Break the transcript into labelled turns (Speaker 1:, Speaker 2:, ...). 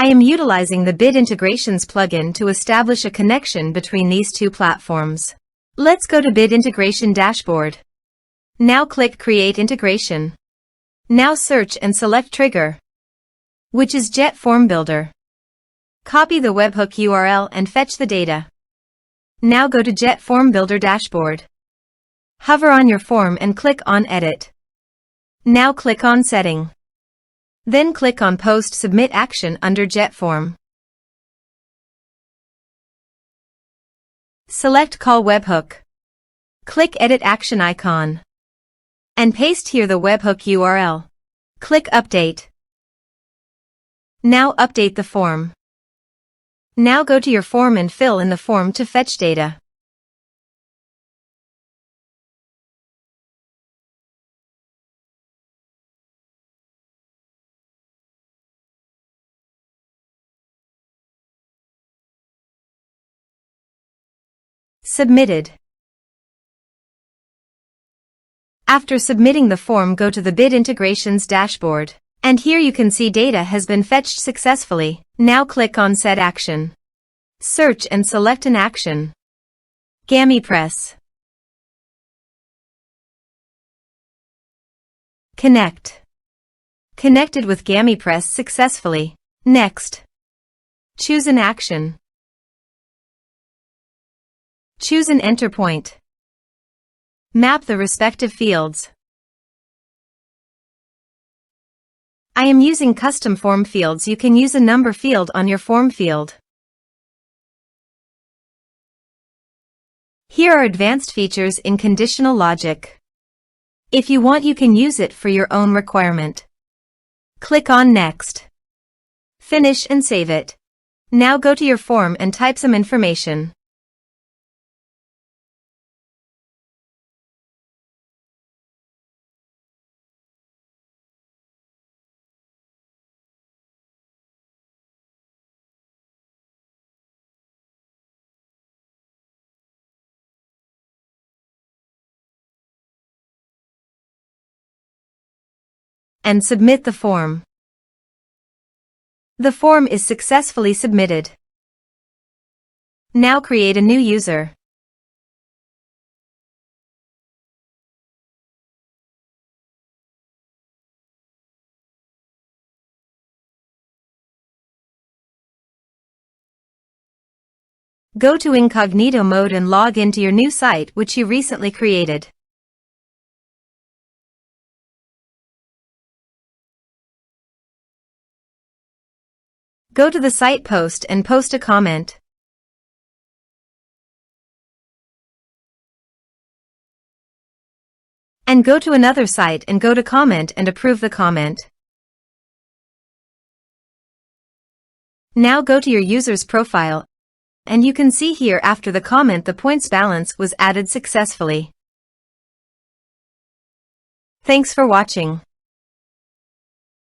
Speaker 1: I am utilizing the Bid Integrations plugin to establish a connection between these two platforms. Let's go to Bid Integration Dashboard. Now click Create Integration. Now search and select Trigger, which is JetFormBuilder. Copy the webhook URL and fetch the data. Now go to JetFormBuilder Dashboard. Hover on your form and click on Edit. Now click on Setting. Then click on Post Submit Action under JetForm. Select Call Webhook. Click Edit Action icon. And paste here the webhook URL. Click Update. Now update the form. Now go to your form and fill in the form to fetch data. Submitted. After submitting the form, go to the Bid Integrations dashboard. And here you can see data has been fetched successfully. Now click on Set Action. Search and select an action. GamiPress. Connect. Connected with GamiPress successfully. Next. Choose an action. Choose an enter point. Map the respective fields. I am using custom form fields. You can use a number field on your form field. Here are advanced features in conditional logic. If you want, you can use it for your own requirement. Click on Next. Finish and save it. Now go to your form and type some information. And submit the form. The form is successfully submitted. Now create a new user. Go to incognito mode and log into your new site which you recently created. Go to the site post and post a comment. And go to another site and go to comment and approve the comment. Now go to your user's profile, and you can see here after the comment the points balance was added successfully. Thanks for watching.